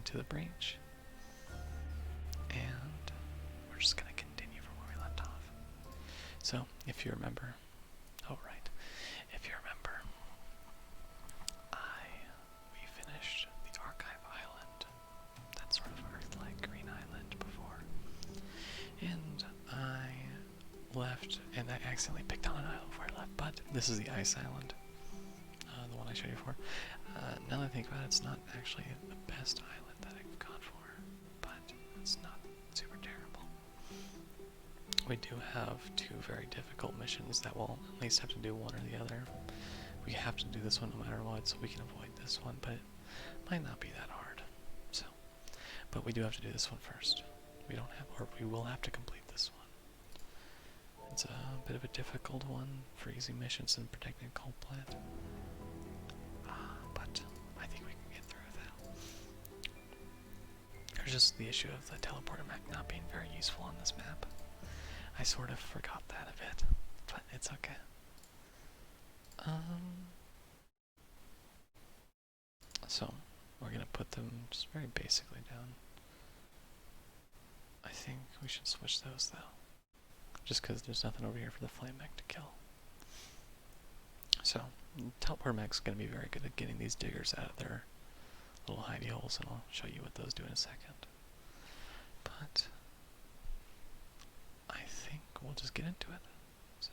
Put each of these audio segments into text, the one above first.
to the breach. And we're just going to continue from where we left off. So, if you remember, if you remember, we finished the Archive Island, that sort of Earth-like green island before, and I left, and I accidentally picked on an island before I left, but this is the Ice Island, the one I showed you before. Now that I think about it, it's not actually the best island that I've gone for, but it's not super terrible. We do have two very difficult missions that we'll at least have to do one or the other. We have to do this one no matter what, so we can avoid this one, but it might not be that hard. So, but we do have to do this one first. We don't have, or we will have to complete this one. It's a bit of a difficult one for easy missions and protecting a coal plant. But I think we can get through that. There's just the issue of the teleporter mech not being very useful on this map. I sort of forgot that a bit, but it's okay. So, we're gonna put them just very basically down. I think we should switch those though. Just because there's nothing over here for the flame mech to kill. So, teleporter mech's gonna be very good at getting these diggers out of their little hidey holes, and I'll show you what those do in a second. But I think we'll just get into it. So.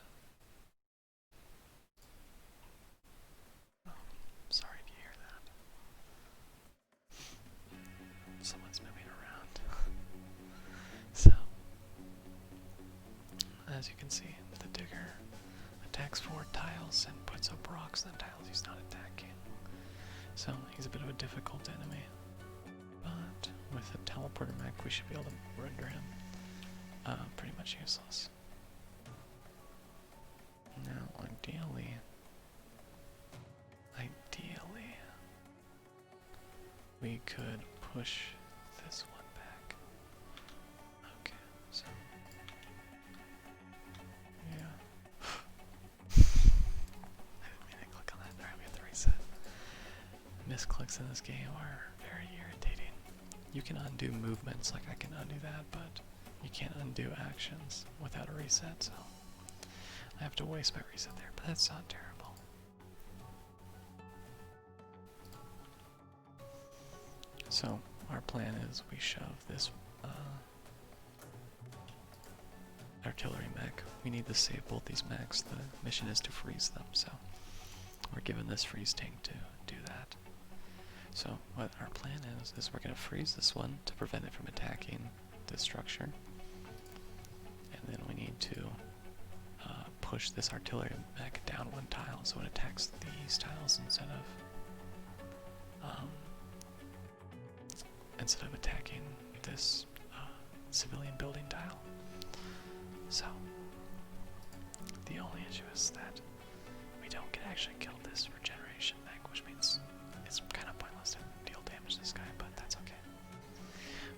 Oh, sorry to hear that. Someone's moving around. So, as you can see, the digger attacks 4 tiles and puts up rocks on tiles he's not attacking. So he's a bit of a difficult enemy. But with a teleporter mech, we should be able to render him pretty much useless. Now, ideally, we could push this one back. Okay, so yeah. I didn't mean to click on that. Alright, we have to reset. Misclicks in this game are very irritating. You can undo movements, like I can undo that, but you can't undo actions without a reset, so I have to waste my reset there, but that's not terrible. So, our plan is we shove this artillery mech. We need to save both these mechs. The mission is to freeze them, so we're given this freeze tank to do that. So, what our plan is we're going to freeze this one to prevent it from attacking this structure. And then we need to push this artillery mech down 1 tile so it attacks these tiles instead of attacking this civilian building tile. So, the only issue is that we don't get actually kill this regeneration mech, which means it's kind of pointless to deal damage to this guy, but that's okay.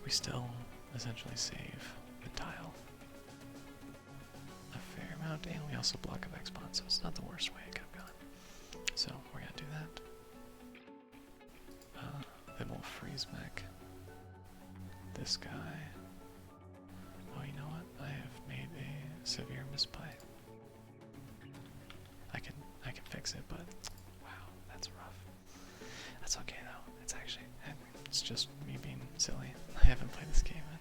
We still essentially save the tile a fair amount, and we also block a vex spawn, so it's not the worst way it could have gone. So, we're gonna do that. Then we'll freeze mech this guy. Oh, you know what? I have made a severe misplay. I can fix it, but wow, that's rough. That's okay though. It's just me being silly. I haven't played this game in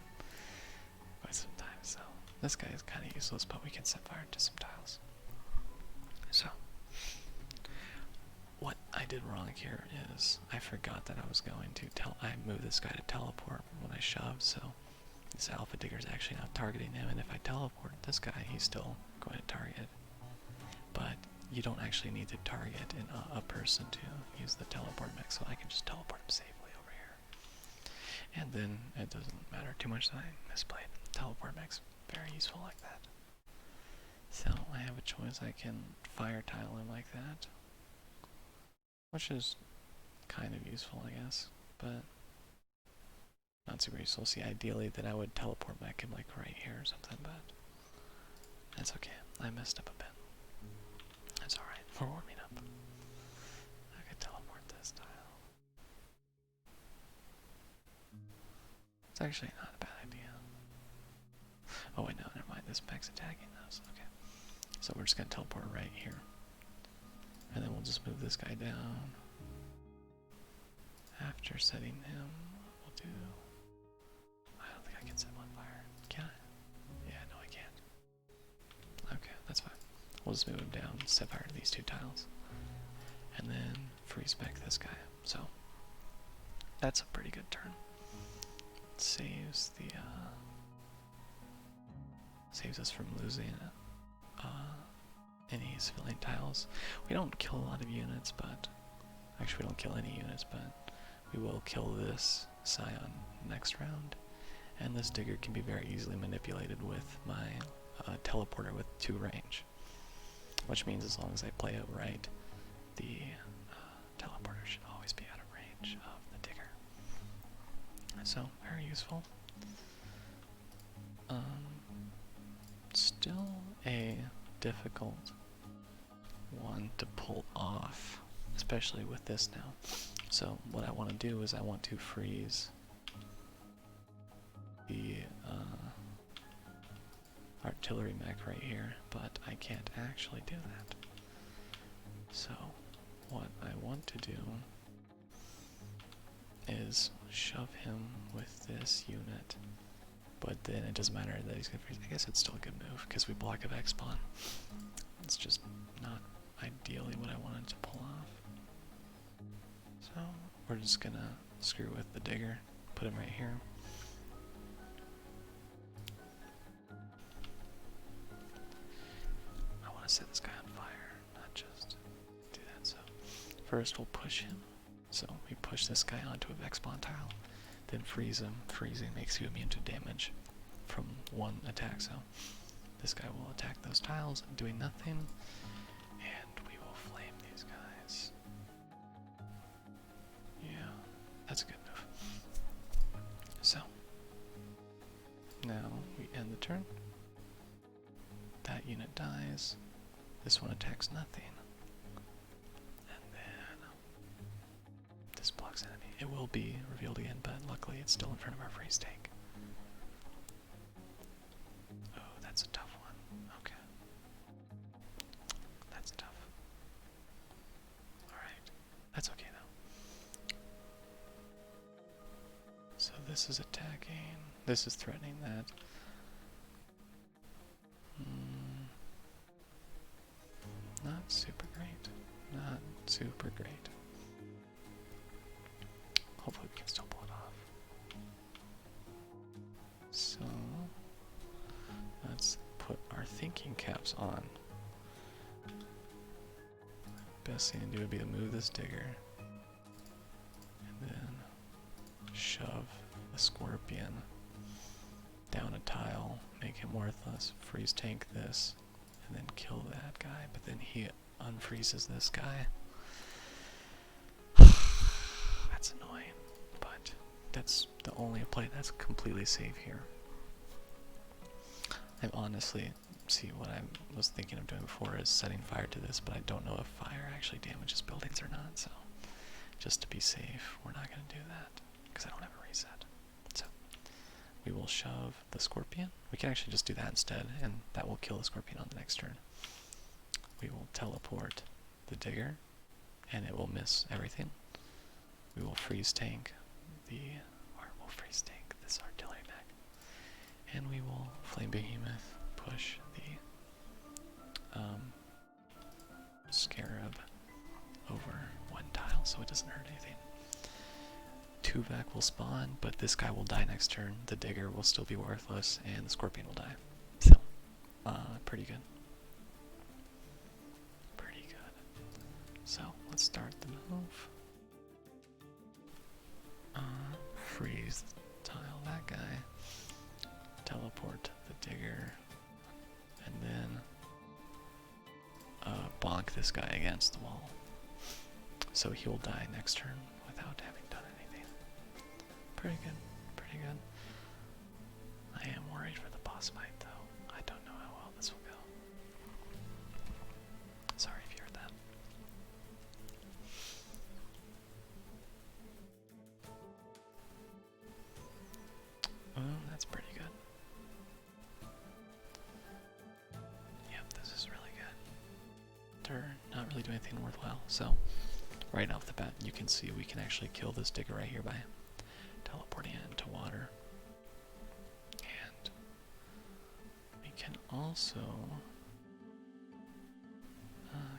quite some time, so this guy is kind of useless, but we can set fire to some tiles. So, what I did wrong here is I forgot that I was going to I moved this guy to teleport when I shoved, so this alpha digger is actually not targeting him, and if I teleport this guy, he's still going to target. But you don't actually need to target a person to use the teleport mech, so I can just teleport him safely over here. And then it doesn't matter too much that I misplayed. Teleport mech's very useful like that. So I have a choice. I can fire tile him like that, which is kind of useful, I guess, but not super useful. See, ideally, then I would teleport mech him like right here or something, but that's okay. I messed up a bit. That's alright. We're warming up. I could teleport this tile. It's actually not a bad idea. Oh wait, no, never mind. This mech's attacking us. Okay. So we're just gonna teleport right here. And then we'll just move this guy down. After setting him, we'll do... I don't think I can set him on fire. Can I? Yeah, no I can't. Okay, that's fine. We'll just move him down, set fire to these two tiles. And then freeze back this guy. So, that's a pretty good turn. Saves the, saves us from losing, any civilian tiles. We don't kill a lot of units, but... Actually, we don't kill any units, but we will kill this Scion next round. And this digger can be very easily manipulated with my teleporter with 2 range. Which means as long as I play it right, the teleporter should always be out of range of the digger. So, very useful. Still a difficult one to pull off, especially with this now. So what I want to do is I want to freeze the artillery mech right here, but I can't actually do that. So what I want to do is shove him with this unit, but then it doesn't matter that he's gonna freeze. I guess it's still a good move because we block a Vex spawn. It's just not ideally what I wanted to pull off. So we're just gonna screw with the digger, put him right here. I want to set this guy on fire, not just do that. So first we'll push him. So we push this guy onto a Vex spawn tile, then freeze him. Freezing makes you immune to damage from 1 attack. So this guy will attack those tiles, doing nothing, and we will flame these guys. Yeah, that's a good move. So now we end the turn. That unit dies. This one attacks nothing. And then this blocks enemy. It will be revealed again, but luckily it's still in front of our freeze tank. Oh, that's a tough one. Okay. That's tough. Alright. That's okay though. So this is attacking. This is threatening that. Not super great. Not super great. Hopefully we can still pull it off. So let's put our thinking caps on. Best thing to do would be to move this digger and then shove the scorpion down a tile, make him worthless, freeze tank this, and then kill that guy, but then he unfreezes this guy. That's annoying, but that's the only play that's completely safe here. I honestly see what I was thinking of doing before is setting fire to this, but I don't know if fire actually damages buildings or not, so just to be safe, we're not going to do that, because I don't have a reset. So we will shove the scorpion. We can actually just do that instead, and that will kill the scorpion on the next turn. We will teleport the digger, and it will miss everything. We will freeze tank this artillery mech, and we will flame behemoth push the scarab over 1 tile so it doesn't hurt anything. 2 Vec will spawn, but this guy will die next turn. The digger will still be worthless, and the scorpion will die. So, pretty good. Pretty good. So, let's start the move. Freeze tile that guy. Teleport the digger. And then bonk this guy against the wall. So he will die next turn without having done anything. Pretty good, pretty good. I am worried for the boss fight though. I don't know how well this will go. Sorry if you heard that. or not really do anything worthwhile. So, right off the bat, you can see we can actually kill this digger right here by teleporting it into water. And we can also...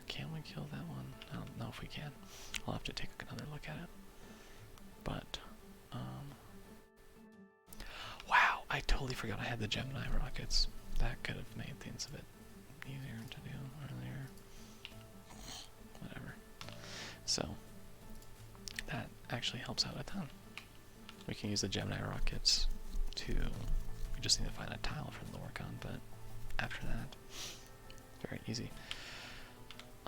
can we kill that one? I don't know if we can. I'll have to take another look at it. But, wow, I totally forgot I had the Gemini rockets. That could have made things a bit easier to do earlier. Whatever. So, that actually helps out a ton. We can use the Gemini rockets to... We just need to find a tile for them to work on, but after that, very easy.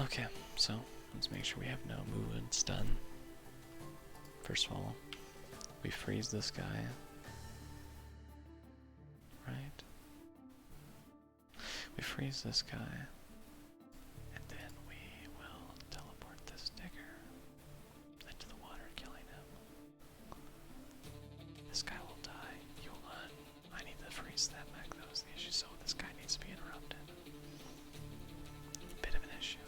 Okay, so let's make sure we have no movements done. First of all, we freeze this guy. Right? We freeze this guy. And then we will teleport this digger into the water, killing him. This guy will die. You run. I need to freeze that back. That was the issue. So this guy needs to be interrupted. Bit of an issue.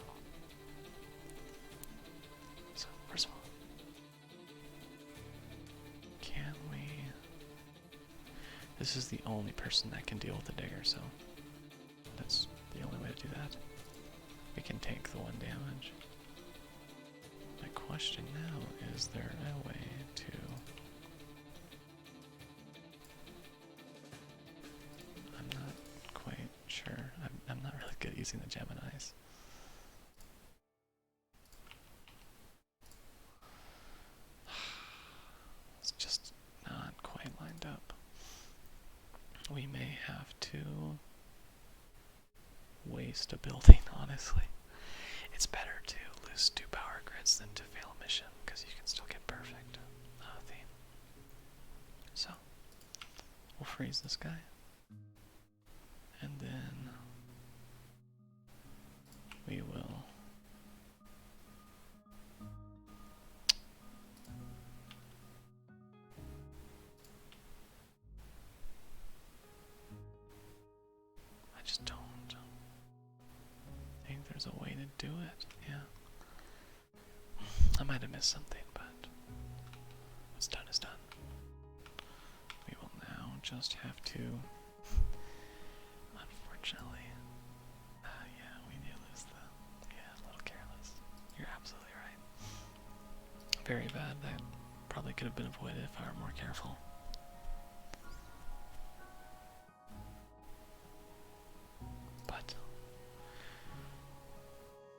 So, first of all, can we... This is the only person that can deal with the digger, so that's the only way to do that. We can take the 1 damage. My question now, is there a way to... I'm not quite sure. I'm not really good at using the Geminis. It's just not quite lined up. We may have to waste a building, honestly. It's better to lose 2 power grids than to fail a mission, because you can still get perfect theme. So, we'll freeze this guy. And then we will I just don't think there's a way to do it. Yeah. I might have missed something, but what's done is done. We will now just have to, unfortunately, yeah, we did lose the, yeah, a little careless. You're absolutely right. Very bad. That probably could have been avoided if I were more careful. But,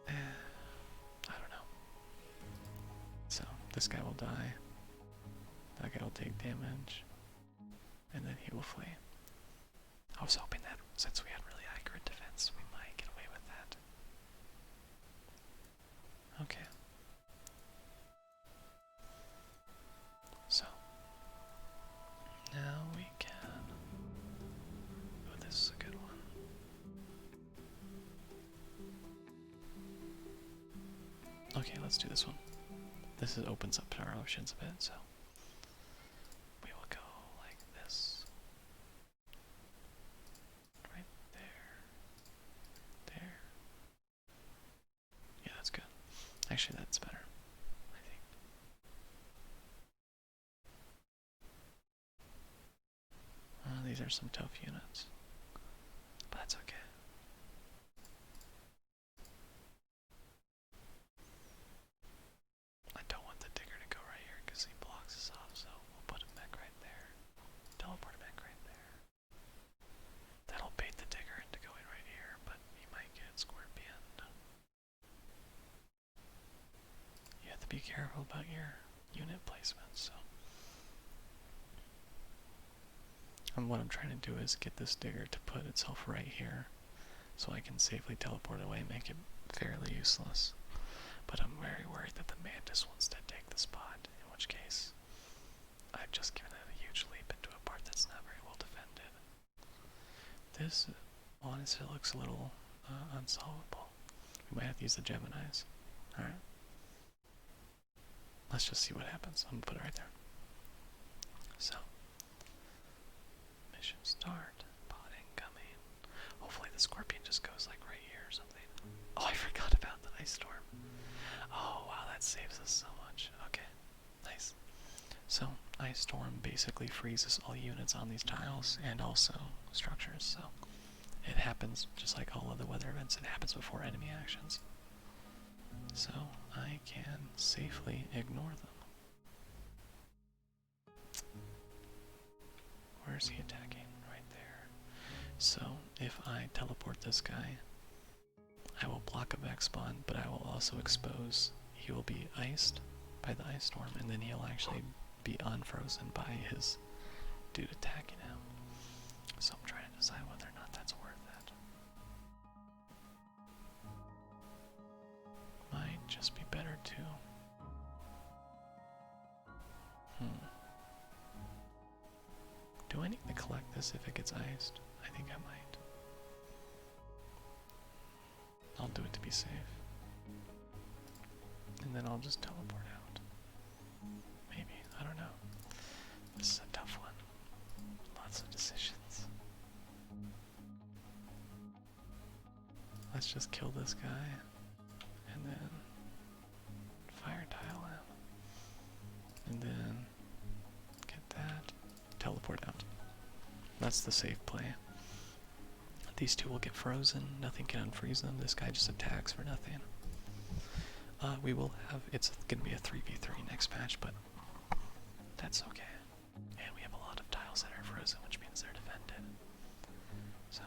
I don't know. So, this guy will die. That guy will take damage. And then he will flee. I was hoping that since we had really high grid defense, we might get away with that. Okay. So, now we can... Oh, this is a good one. Okay, let's do this one. This opens up our options a bit, so... We will go like this. Right there. There. Yeah, that's good. Actually, that's better, I think. These are some tough units. But that's okay. I don't want the digger to go right here because he blocks us off, so we'll put him back right there. Teleport him back right there. That'll bait the digger into going right here, but he might get scorpioned. You have to be careful about your unit placement, so. And what I'm trying to do is get this digger to put itself right here so I can safely teleport away and make it fairly useless. But I'm very worried that the Mantis wants to take the spot, in which case I've just given it a huge leap into a part that's not very well defended. This honestly looks a little unsolvable. We might have to use the Geminis. Alright. Let's just see what happens. I'm gonna put it right there. So, mission start. Pod incoming. Hopefully the Scorpion just goes like right here or something. Oh, I forgot about that. Ice Storm. Oh, wow, that saves us so much. Okay, nice. So, Ice Storm basically freezes all units on these tiles and also structures, so it happens just like all other weather events. It happens before enemy actions. So, I can safely ignore them. Where's he attacking? Right there. So, if I teleport this guy, I will block a Vex spawn, but I will also expose. He will be iced by the Ice Storm, and then he'll actually be unfrozen by his dude attacking him. So I'm trying to decide whether or not that's worth it. Might just be better to... Do I need to collect this if it gets iced? I think I might. I'll do it to be safe. And then I'll just teleport out. Maybe, I don't know. This is a tough one. Lots of decisions. Let's just kill this guy. And then fire tile him. And then get that. Teleport out. That's the safe play. These two will get frozen. Nothing can unfreeze them. This guy just attacks for nothing. We will have, it's going to be a 3v3 next match, but that's okay. And we have a lot of tiles that are frozen, which means they're defended. So,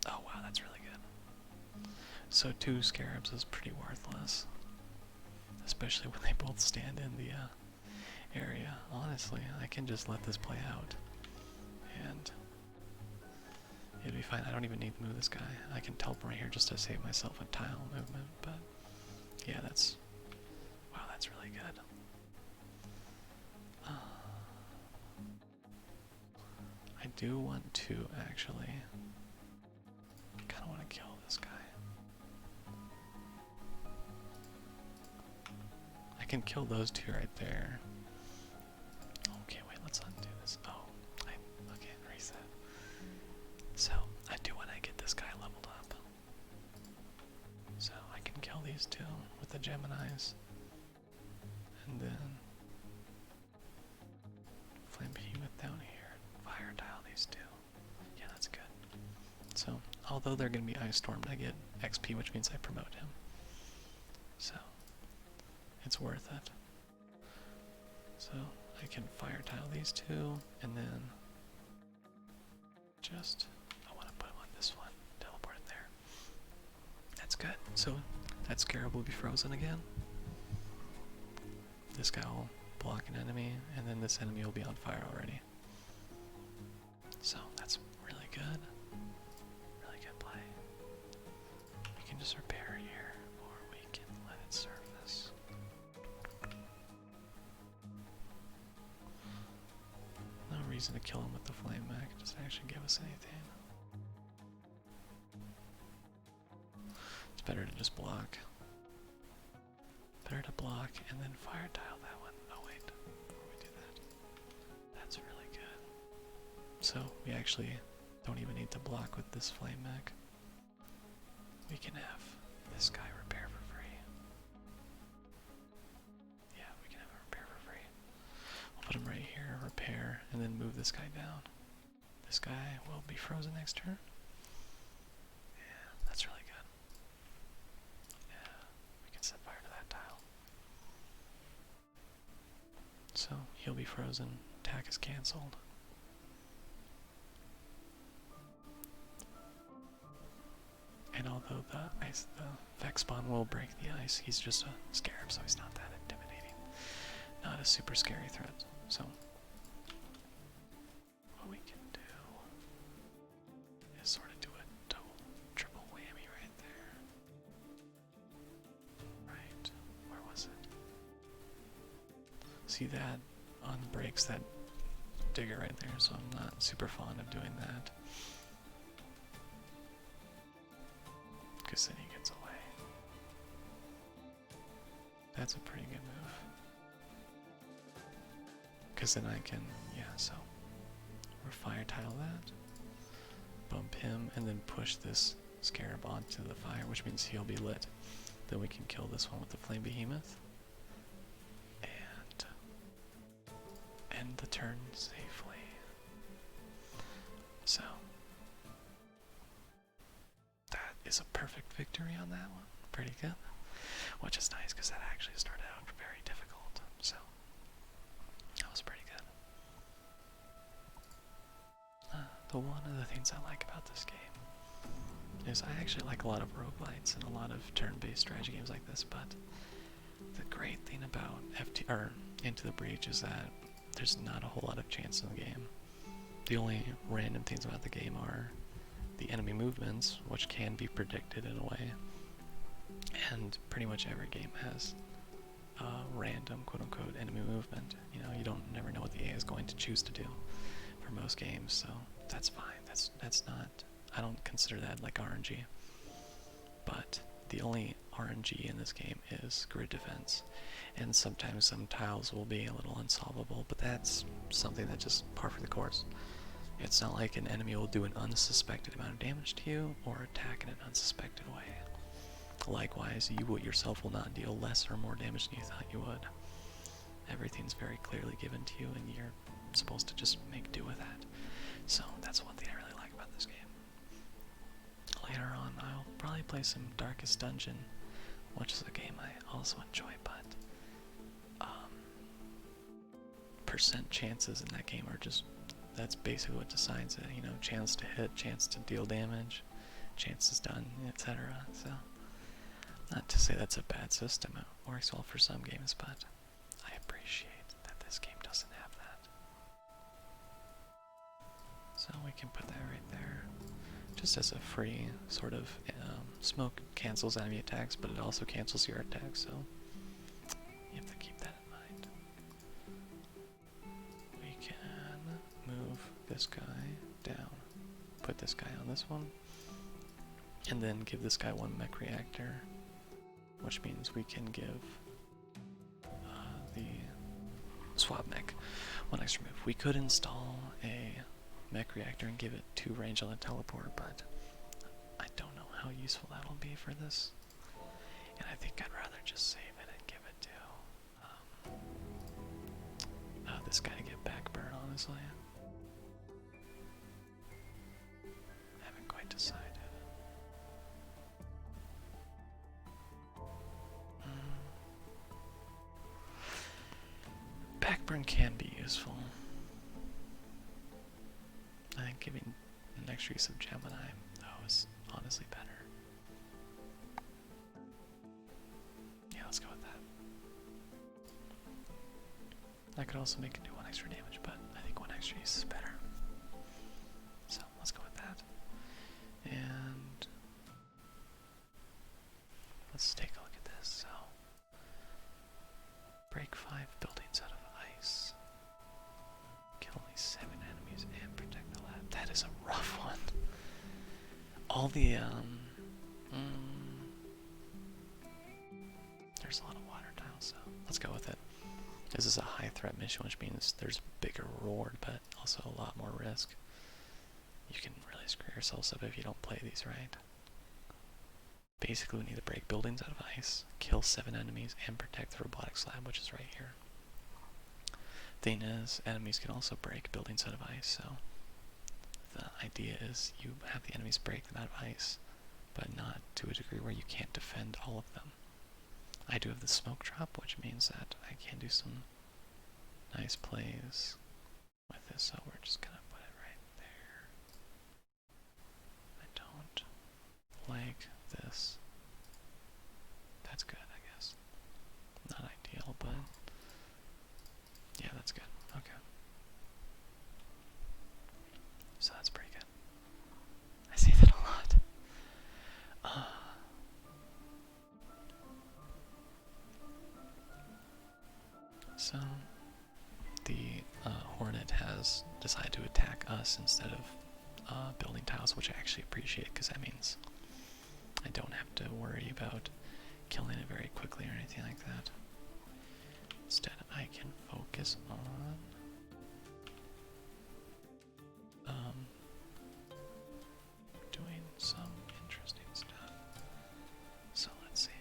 oh wow, that's really good. So 2 scarabs is pretty worthless. Especially when they both stand in the area. Honestly, I can just let this play out. And it'll be fine. I don't even need to move this guy. I can teleport right here just to save myself a tile movement, but yeah, that's... Wow, that's really good. I do want to actually... I kind of want to kill this guy. I can kill those 2 right there. Okay, wait, let's undo this. Oh, okay, reset. So, I do want to get this guy leveled up. So, I can kill these 2 with the Geminis. And then flame behemoth down here. Fire tile these 2. Yeah, that's good. So, although they're going to be ice stormed, I get XP, which means I promote him. So, it's worth it. So, I can fire tile these 2, and then just, I want to put him on this one, teleport in there. That's good. So, that scarab will be frozen again. This guy will block an enemy, and then this enemy will be on fire already. So, that's really good. Really good play. We can just repair here, or we can let it surface. No reason to kill him with the flame mech, it doesn't actually give us anything. It's better to just block. Better to block and then fire tile that one. Oh wait, before we do that. That's really good. So we actually don't even need to block with this flame mech. We can have this guy repair for free. Yeah, we can have him repair for free. We'll put him right here, repair, and then move this guy down. This guy will be frozen next turn. Yeah, that's really good. Yeah, we can set fire to that tile. So, he'll be frozen. Attack is cancelled. And although the Vex spawn will break the ice, he's just a scarab, so he's not that intimidating. Not a super scary threat. So, what we can do is sort of do a double, triple whammy right there. Right, where was it? See that unbreaks that digger right there, so I'm not super fond of doing that. Because then he gets away. That's a pretty good move. Because then I can, yeah, so we're fire tile that, bump him, and then push this scarab onto the fire, which means he'll be lit. then we can kill this one with the Flame Behemoth. And end the turn safely. So, that is a perfect victory on that one. Pretty good. Which is nice because that actually started out very difficult. So, that was pretty good. But one of the things I like about this game is I actually like a lot of roguelites and a lot of turn-based strategy games like this, but the great thing about Into the Breach is that there's not a whole lot of chance in the game. The only random things about the game are the enemy movements, which can be predicted in a way, and pretty much every game has random quote-unquote enemy movement. You know, you don't never know what the AI is going to choose to do for most games, so that's fine. That's not, I don't consider that like RNG. But the only RNG in this game is grid defense, and sometimes some tiles will be a little unsolvable, but that's something that's just par for the course. It's not like an enemy will do an unsuspected amount of damage to you or attack in an unsuspected way. Likewise, you yourself will not deal less or more damage than you thought you would. Everything's very clearly given to you, and you're supposed to just make do with that. So that's one thing I really like about this game. Later on, I'll probably play some Darkest Dungeon, which is a game I also enjoy, but percent chances in that game are just, that's basically what decides it. You know, chance to hit, chance to deal damage, chances done, etc. So, not to say that's a bad system. It works well for some games, but I appreciate that this game doesn't have that. So we can put that right there, just as a free sort of smoke cancels enemy attacks, but it also cancels your attacks, so you have to keep that in mind. We can move this guy down, put this guy on this one, and then give this guy one mech reactor, which means we can give the swap mech one extra move. We could install a mech reactor and give it 2 range on the teleport, but I don't know how useful that'll be for this, and I think I'd rather just save it and give it to this guy to get backburn, honestly. I haven't quite decided. Backburn can be useful. I think giving an extra use of Gemini, though, is honestly better. Yeah, let's go with that. I could also make it do 1 extra damage, but I think 1 extra use is better. So, let's go with that. And let's take a look at this. So, break 5 buildings out of ice. Kill only 7 enemies and protect the lab. That is a rough one. All the, there's a lot of water tiles, so let's go with it. This is a high threat mission, which means there's bigger reward, but also a lot more risk. You can really screw yourselves up if you don't play these right. Basically, we need to break buildings out of ice, kill 7 enemies, and protect the robotic slab, which is right here. Thing is, enemies can also break buildings out of ice, so the idea is you have the enemies break them out of ice, but not to a degree where you can't defend all of them. I do have the smoke drop, which means that I can do some nice plays with this, so we're just gonna put it right there. I don't like this. That's good, I guess. Not ideal, but yeah, that's good. Okay. So that's pretty good. I say that a lot. So the Hornet has decided to attack us instead of building tiles, which I actually appreciate because that means I don't have to worry about killing it very quickly or anything like that. Instead, I can focus on doing some interesting stuff. So let's see.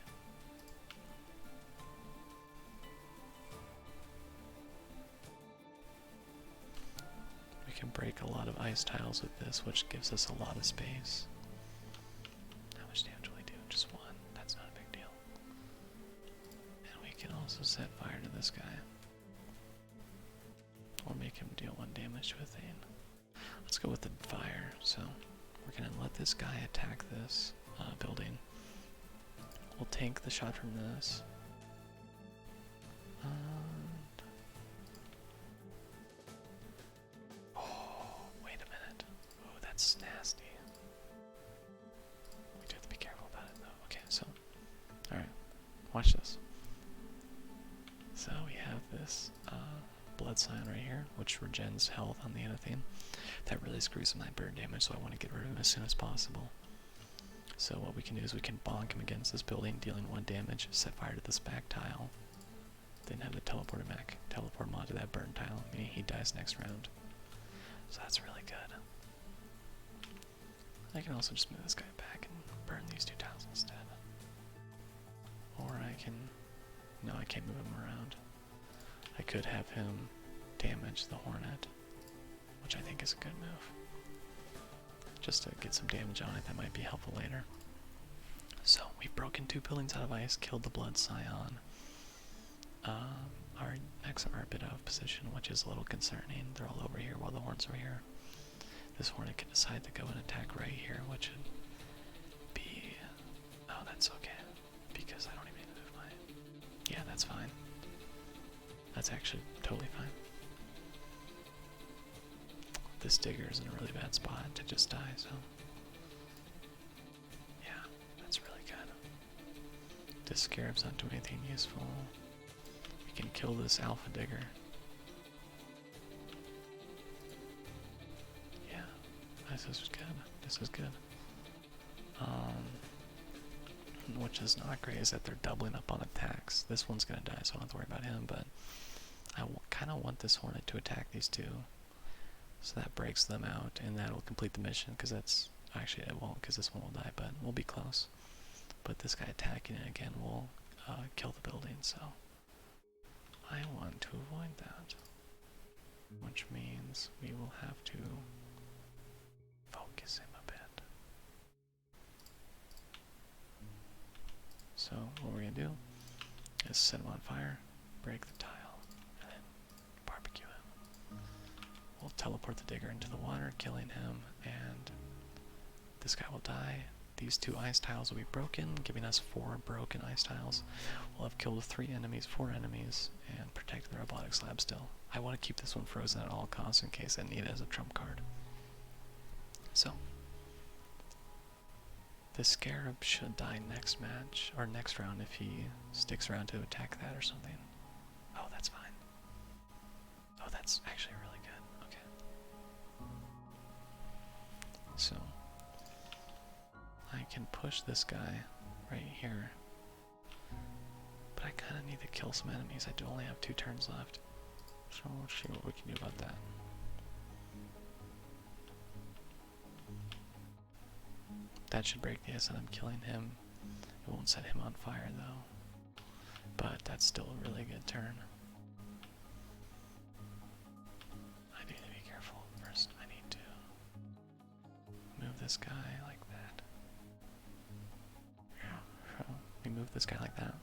make a lot of ice tiles with this, which gives us a lot of space. How much damage will we do? Just one. That's not a big deal. And we can also set fire to this guy. Or make him deal 1 damage to a thing. Let's go with the fire. So we're gonna let this guy attack this building. We'll tank the shot from this. Oh, wait a minute. Oh, that's nasty. We do have to be careful about it though. Okay, so, alright, watch this. So we have this blood sign right here, which regens health on the Anathene. That really screws my burn damage, so I want to get rid of him as soon as possible. So what we can do is we can bonk him against this building, dealing 1 damage, set fire to this back tile, then have the teleport him back, teleport him onto that burn tile, meaning he dies next round. So that's really good. I can also just move this guy back and burn these 2 tiles instead. Or I can... no, I can't move him around. I could have him damage the Hornet, which I think is a good move. Just to get some damage on it, that might be helpful later. So, we've broken 2 buildings out of ice, killed the Blood Scion. Our mechs are a bit out of position, which is a little concerning. They're all over here while the Hornets are here. This Hornet can decide to go and attack right here, which would be... oh, that's okay. Because I don't even move my... yeah, that's fine. That's actually totally fine. This digger is in a really bad spot to just die, so... yeah, that's really good. This scarab's not doing anything useful. We can kill this alpha digger. Yeah, this is good. This is good. Which is not great is that they're doubling up on attacks. This one's gonna die, so I don't have to worry about him, but I kind of want this Hornet to attack these 2. So that breaks them out, and that'll complete the mission, because that's... actually, it won't, because this one will die, but we'll be close. But this guy attacking it again will kill the building, so... I want to avoid that. Which means we will have to focus him a bit. So, what we're going to do is set him on fire, break the tile, and then barbecue him. We'll teleport the digger into the water, killing him, and this guy will die. These 2 ice tiles will be broken, giving us 4 broken ice tiles. We'll have killed 3 enemies, 4 enemies, and protected the robotic slab still. I want to keep this one frozen at all costs in case I need it as a trump card. So, the scarab should die next match, or next round if he sticks around to attack that or something. Oh, that's fine. Oh, that's actually really good. Okay. So, I can push this guy right here, but I kind of need to kill some enemies. I do only have 2 turns left, so we'll see what we can do about that. That should break the ice, and I'm killing him. It won't set him on fire though, but that's still a really good turn. I need to be careful. First, I need to move this guy like that. So, we move this guy like that,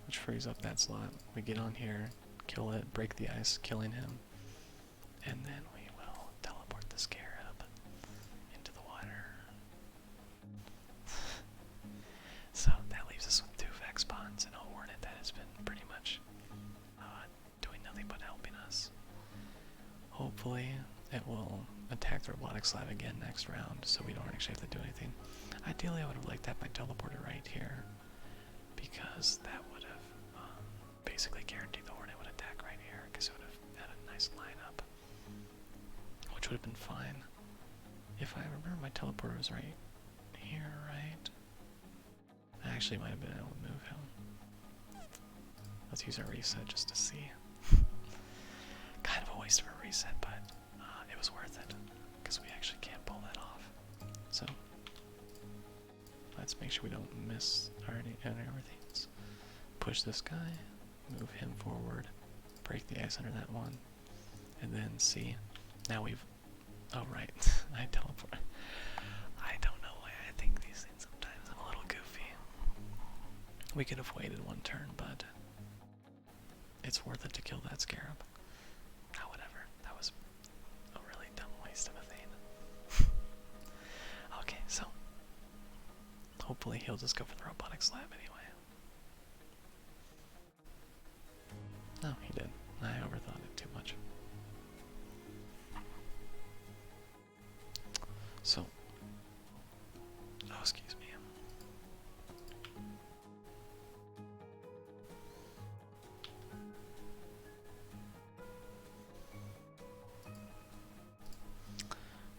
which frees up that slot. We get on here, kill it, break the ice, killing him, and then we will teleport the scarab into the water. So that leaves us with 2 Vex spawns and a Hornet that has been pretty much doing nothing but helping us. Hopefully it will attack the robotic slab again next round, so we don't actually have to do anything. Ideally I would have liked that by teleporter right here, because that would have basically guaranteed the Hornet would attack right here, because it would have had a nice lineup, which would have been fine. If I remember, my teleporter was right here, right? I actually might have been able to move him. Let's use our reset just to see. Kind of a waste of a reset, but it was worth it, because we actually can't pull that off. So, let's make sure we don't miss our everything. Push this guy, move him forward, break the ice under that one. And then see, now we've, oh right, I teleport. I don't know why I think these things sometimes. I'm a little goofy. We could have waited one turn, but it's worth it to kill that scarab. Ah, whatever. That was a really dumb waste of a thing. Okay, so hopefully he'll just go for the robotic slab anyway. No, he did. I overthought it too much. So, oh, excuse me.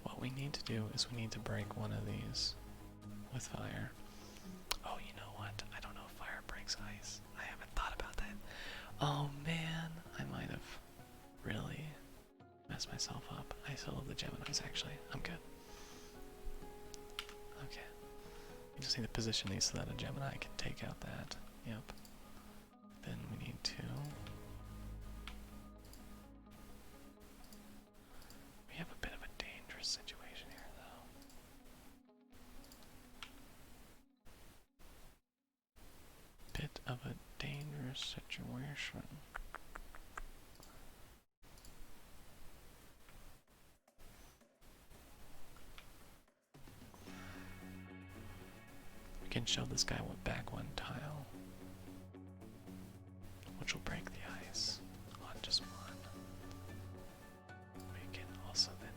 What we need to do is we need to break one of these with fire. Oh, you know what? I don't know if fire breaks ice. I haven't thought about that. Oh man, I might have really messed myself up. I still love the Geminis actually. I'm good. Okay. You just need to position these so that a Gemini can take out that. Yep. Then we need to... We have a bit of a dangerous situation here, though. Bit of a dangerous situation. We can show this guy back one tile, which will break the ice on just one. We can also then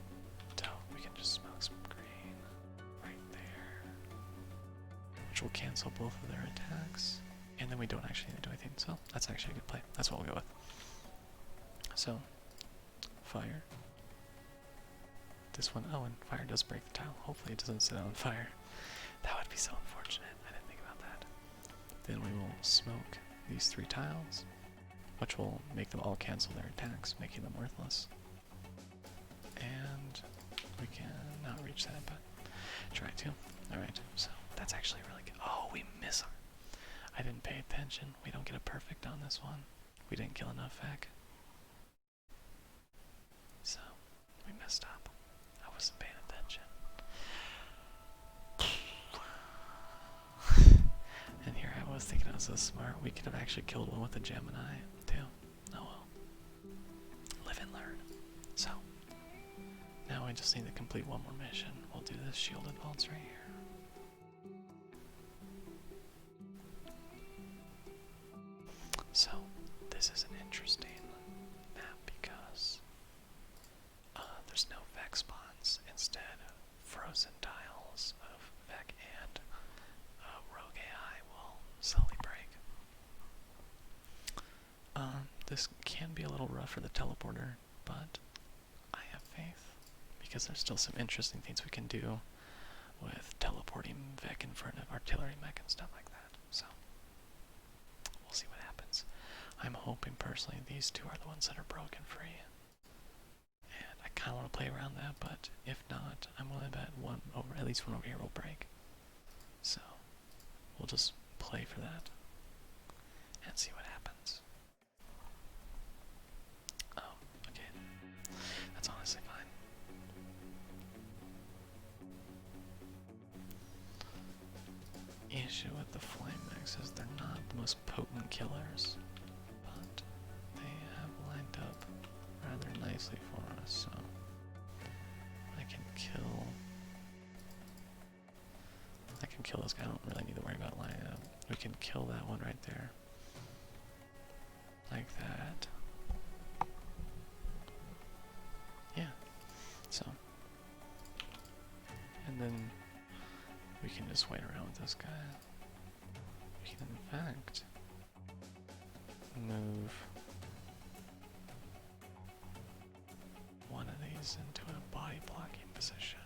we can just smoke some green right there, which will cancel both of their attacks, and then we don't actually need to do anything, so that's actually a good play. That's what we'll go with. So, fire. This one, oh, and fire does break the tile. Hopefully it doesn't sit on fire. That would be so unfortunate. I didn't think about that. Then we will smoke these 3 tiles, which will make them all cancel their attacks, making them worthless. And we can not reach that, but try to. Alright, so that's actually really good. Oh, we miss our... I didn't pay attention. We don't get a perfect on this one. We didn't kill enough Vec. So, we messed up. I wasn't paying attention. And here I was thinking I was so smart. We could have actually killed one with a Gemini, too. Oh well. Live and learn. So, now I just need to complete one more mission. We'll do this shielded vaults right here. So, this is an interesting map because there's no Vec spawns. Instead, frozen tiles of Vec and Rogue AI will slowly break. This can be a little rough for the teleporter, but I have faith because there's still some interesting things we can do with teleporting Vec in front of artillery mech and stuff like that. So, we'll see what happens. I'm hoping personally these 2 are the ones that are broken free. And I kind of want to play around that, but if not, I'm willing to bet at least one over here will break. So, we'll just play for that and see what happens. Oh, okay. That's honestly fine. Issue with the flame mechs is they're not the most potent killers, but they have lined up rather nicely for us, so I can kill this guy. I don't really need to worry about lining up. We can kill that one right there. Like that. Yeah. So. And then we can just wait around with this guy. We can in fact move one of these into a body blocking position.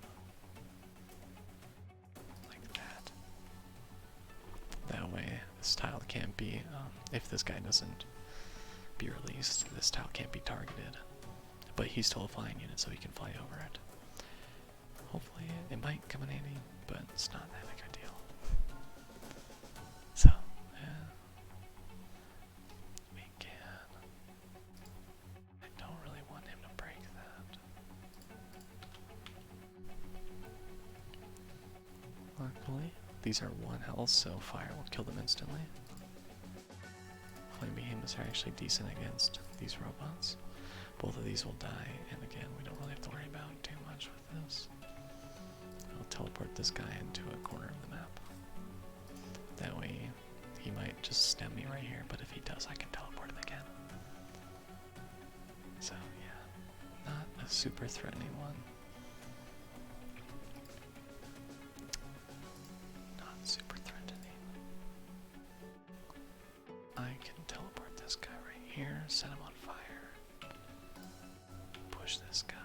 Like that. That way this tile can't be, if this guy doesn't be released, this tile can't be targeted. But he's still a flying unit, so he can fly over it. Hopefully it might come in handy, but it's not that big a deal. So, yeah. We can Hopefully. These are 1 health, so fire will kill them instantly. Flame behemoths are actually decent against these robots. Both of these will die, and again, we don't really have to worry about too much with this. I'll teleport this guy into a corner of the map. That way, he might just stem me right here, but if he does, I can teleport him again. So, yeah, not a super threatening one. Not super threatening. I can teleport this guy right here, set him on fire, push this guy.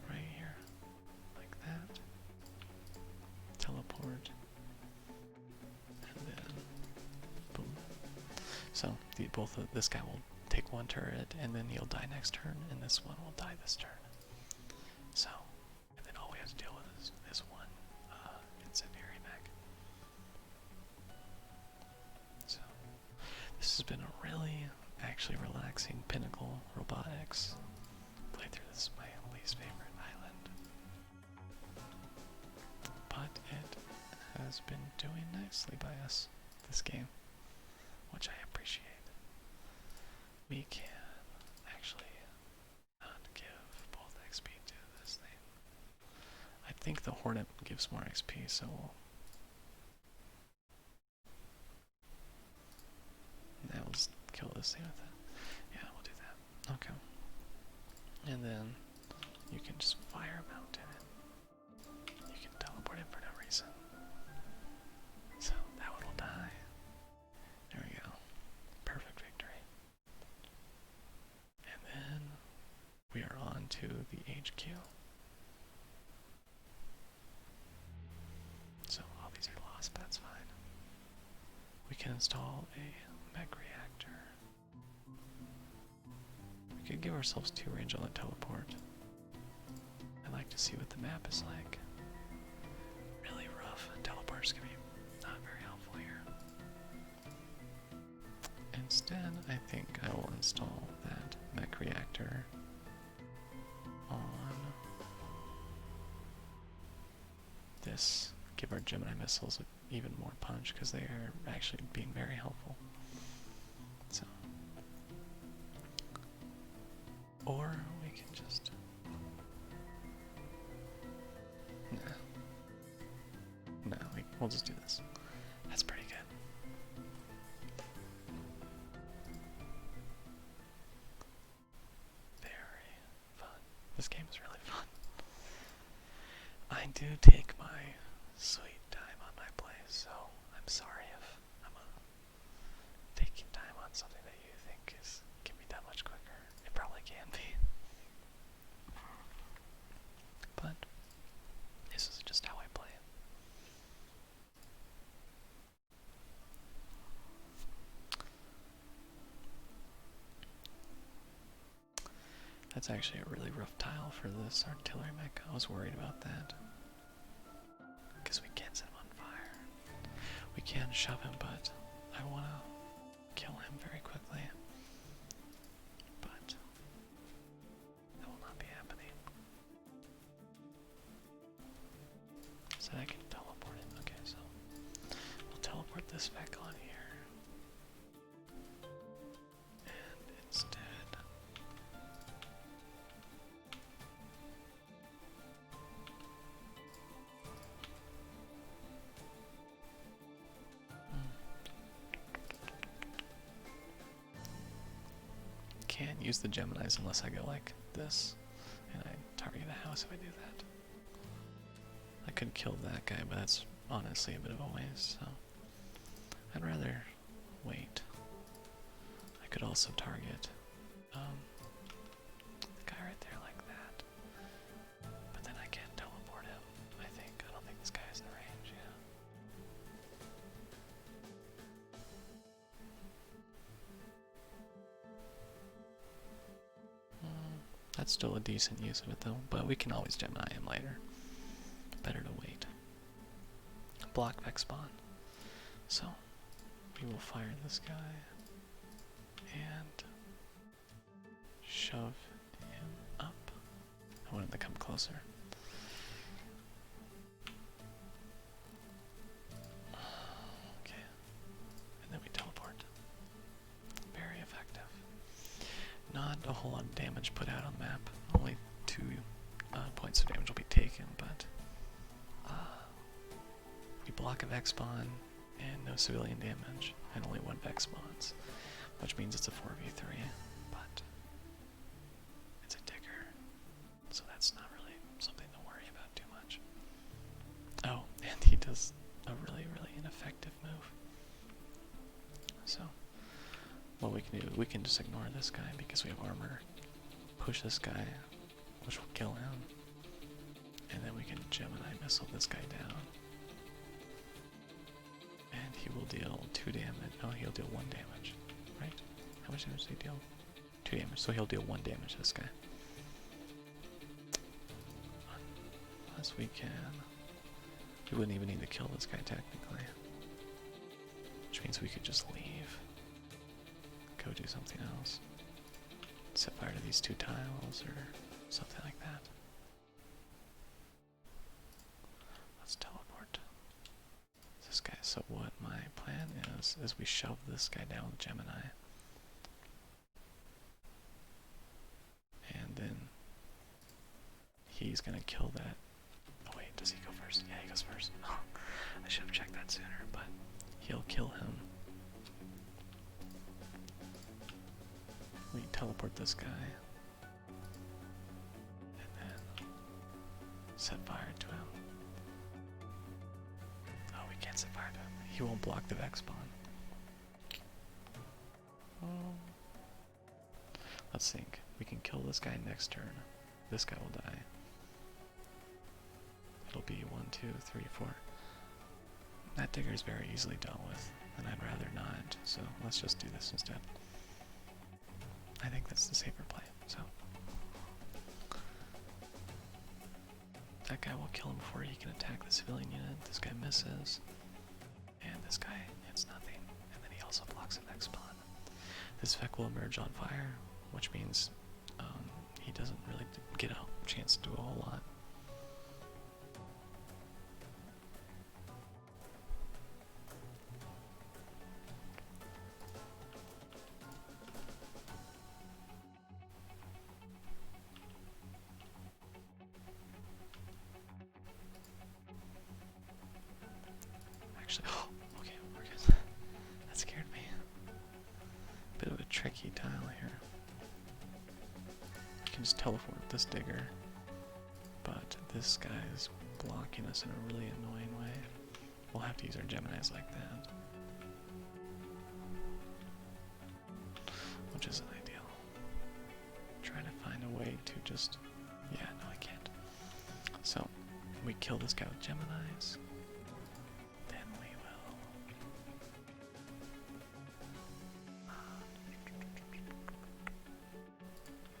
Right here, like that. Teleport. And then, boom. So, this guy will take 1 turret, and then he'll die next turn, and this one will die this turn. So, and then all we have to deal with is 1 incendiary mech. So, this has been a really, actually relaxing Pinnacle Robotics playthrough. This is my least favorite island. But it has been doing nicely by us, this game, which I appreciate. We can actually not give both XP to this thing. I think the Hornet gives more XP, so we'll just kill this thing with it. Yeah, we'll do that. Okay. And then you can just fire mountain it. You can teleport it for no reason. So that one will die. There we go. Perfect victory. And then we are on to the HQ. So all these are lost, but that's fine. We can install a mech reactor. We could give ourselves 2 range on the teleport. I'd like to see what the map is like. Really rough. Teleport's gonna be not very helpful here. Instead, I think I will install that mech reactor on this. Give our Gemini missiles even more punch because they are actually being very helpful. So, or we can just we'll just do this. That's pretty good. Very fun. This game is really fun. I do take my sweet time on my plays, so I'm sorry if I'm taking time on something that you think can be that much quicker. It probably can be. But this is just how I play it. That's actually a really rough tile for this artillery mech. I was worried about that. Because we can't set him on fire. We can shove him, but I want to kill him very quickly. But that will not be happening. So I can teleport him. Okay, so we'll teleport this mech on here. And instead, can't use the Geminis unless I go like this, and I target a house if I do that. I could kill that guy, but that's honestly a bit of a waste, so I'd rather wait. I could also target the guy right there like that, but then I can't teleport him, I think. I don't think this guy has the range, yeah. That's still a decent use of it though, but we can always Gemini him later. Better to wait. Block Vex spawn. So, we will fire this guy and shove him closer. Okay. And then we teleport. Very effective. Not a whole lot of damage put out on the map. Only 2 points of damage will be taken, but we block a Vex spawn and no civilian damage, and only 1 Vex spawns, which means it's a 4v3, but it's a digger, so that's not really something to worry about too much. Oh, and he does a really, really ineffective move. So, what we can do, we can just ignore this guy because we have armor, push this guy, which will kill him, and then we can Gemini missile this guy down. And he will deal 2 damage. Oh, he'll deal 1 damage, right? How much damage does he deal? 2 damage, so he'll deal 1 damage to this guy. Unless we can... We wouldn't even need to kill this guy technically. Which means we could just leave. Go do something else. Set fire to these 2 tiles or something like that. Let's teleport. This guy. So what my plan is we shove this guy down with Gemini. And then he's gonna kill that. Oh wait, does he go first? Yeah, he goes first. Oh, I should have checked that sooner, but he'll kill him. We teleport this guy. And then set fire to him. Oh, we can't set fire to him. He won't block the Vex spawn. Let's think. We can kill this guy next turn. This guy will die. It'll be 1, 2, 3, 4. That digger is very easily dealt with, and I'd rather not, so let's just do this instead. I think that's the safer play, so. That guy will kill him before he can attack the civilian unit. This guy misses. And this guy hits nothing. And then he also blocks a Vex spawn. This Vex will emerge on fire, which means he doesn't really get a chance to do a whole lot. Actually, oh, okay, we're good. That scared me. Bit of a tricky tile here. I can just teleport this digger, but this guy is blocking us in a really annoying way. We'll have to use our Geminis like that, which isn't ideal. Trying to find a way to just... Yeah, no, I can't. So, we kill this guy with Geminis. Then we will...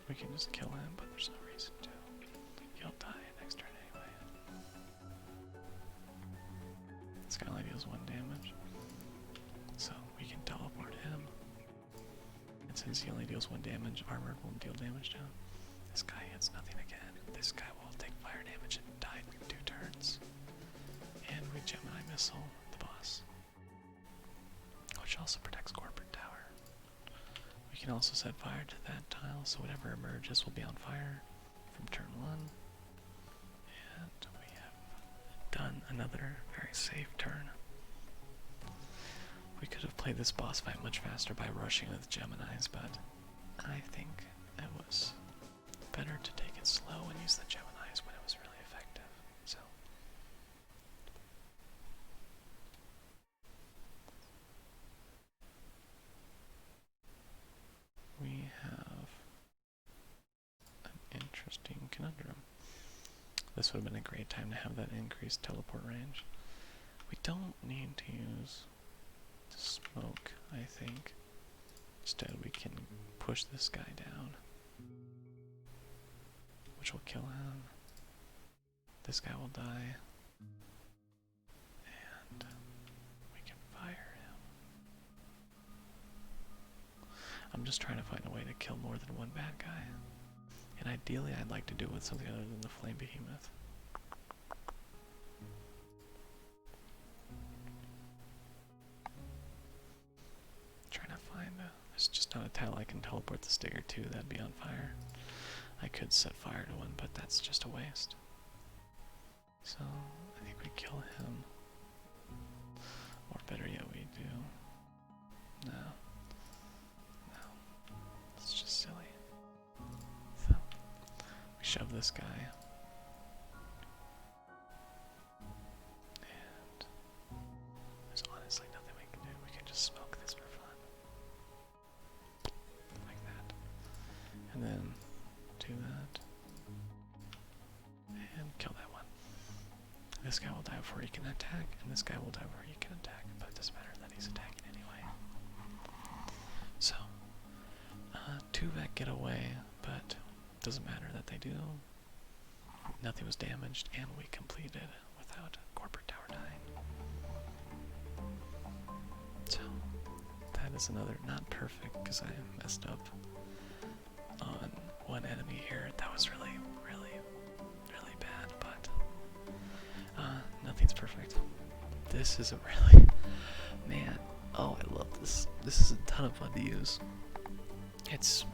We can just kill him, but there's no reason to. He'll die next turn anyway. This guy only deals 1 damage. So, we can teleport him. And since he only deals 1 damage, Armored won't deal damage to him. This guy hits nothing again. This guy will take fire damage and die in 2 turns. And we Gemini missile the boss, which also protects Corporate Tower. We can also set fire to that tile, so whatever emerges will be on fire from turn 1. And we have done another very safe turn. We could have played this boss fight much faster by rushing with Geminis, but I think it was better to take it slow and use the Geminis when it was really effective. So we have an interesting conundrum. This would have been a great time to have that increased teleport range. We don't need to use smoke, I think. Instead we can push this guy down, which will kill him. This guy will die. And we can fire him. I'm just trying to find a way to kill more than 1 bad guy. And ideally I'd like to do it with something other than the Flame Behemoth. Trying to find there's just not a tile I can teleport the Stigger to that'd be on fire. I could set fire to one, but that's just a waste. So I think we kill him. Or better yet, we do. No. No. It's just silly. So we shove this guy. And there's honestly nothing we can do. We can just smoke this for fun. Like that. And then do that. And kill that one. This guy will die before he can attack, and this guy will die before he can attack, but it doesn't matter that he's attacking anyway. So, 2-Vec get away, but it doesn't matter that they do. Nothing was damaged, and we completed without Corporate Tower dying. So, that is another not perfect, because I messed up on one enemy here. That was really bad, but nothing's perfect. This is a really, man, oh, I love this. This is a ton of fun to use. It's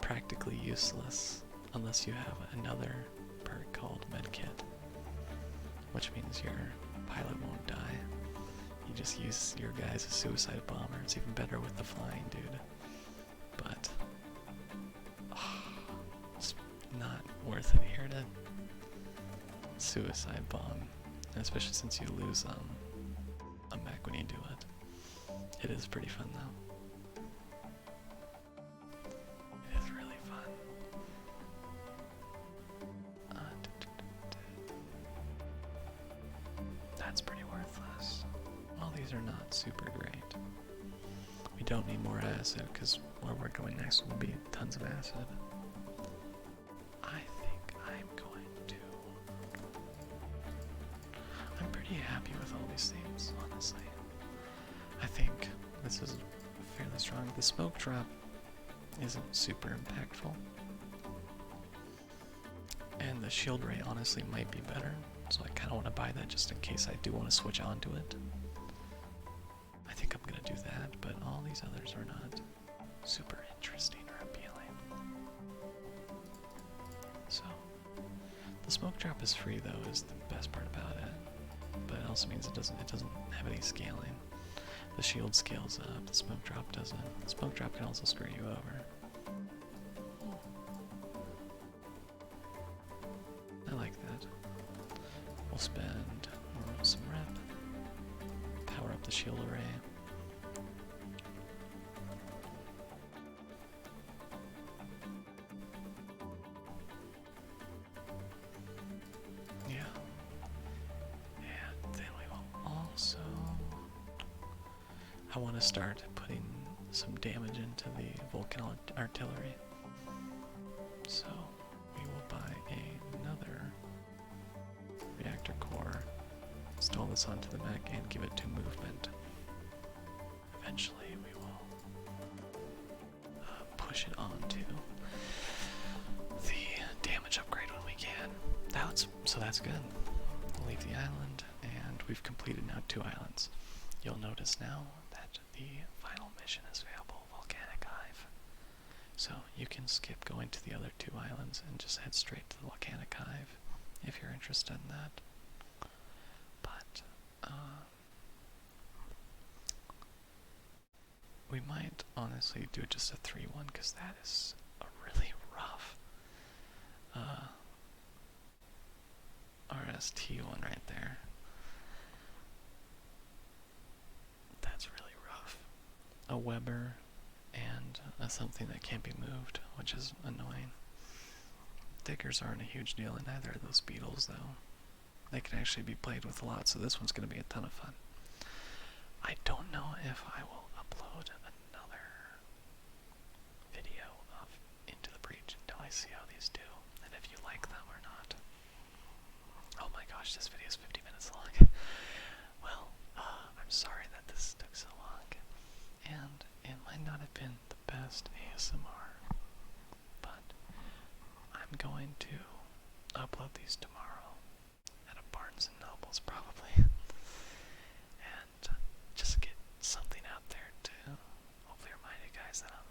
practically useless unless you have another perk called Medkit, which means your pilot won't die. You just use your guy as a suicide bomber. It's even better with the flying dude, but it's not worth it here to suicide bomb, and especially since you lose a mech when you do it. It is pretty fun though. It is really fun. That's pretty worthless. Well, these are not super great. We don't need more acid because where we're going next will be tons of acid. I'm pretty happy with all these themes, honestly. I think this is fairly strong. The smoke drop isn't super impactful. And the shield ray honestly might be better, so I kind of want to buy that just in case I do want to switch onto it. I think I'm going to do that, but all these others are not super interesting or appealing. So, the smoke drop is free though, is the best part about it. But it also means it doesn't have any scaling. The shield scales up, the smoke drop doesn't. The smoke drop can also screw you over. I like that. We'll spend some rep. Power up the shield array. Yeah. And then we will also... I want to start putting some damage into the Vulcan artillery. So we will buy another reactor core, install this onto the mech, and give it to movement. Eventually we will push it onto the damage upgrade when we can. So that's good. We'll leave the island, and we've completed now 2 islands. You'll notice now that the final mission is available, Volcanic Hive. So you can skip going to the other 2 islands and just head straight to the Volcanic Hive if you're interested in that. But we might honestly do just a 3-1 because that is a really rough RST one right there. That's really rough. A Weber and something that can't be moved, which is annoying. Diggers aren't a huge deal in either of those beetles, though. They can actually be played with a lot, so this one's going to be a ton of fun. I don't know if I will upload another video of Into the Breach until I see how these do, and if you like them or not. Oh my gosh, this video is 50 minutes long. Well, I'm sorry that this took so long, and it might not have been the best just ASMR. But I'm going to upload these tomorrow at a Barnes and Nobles probably, and just get something out there to hopefully remind you guys that I'm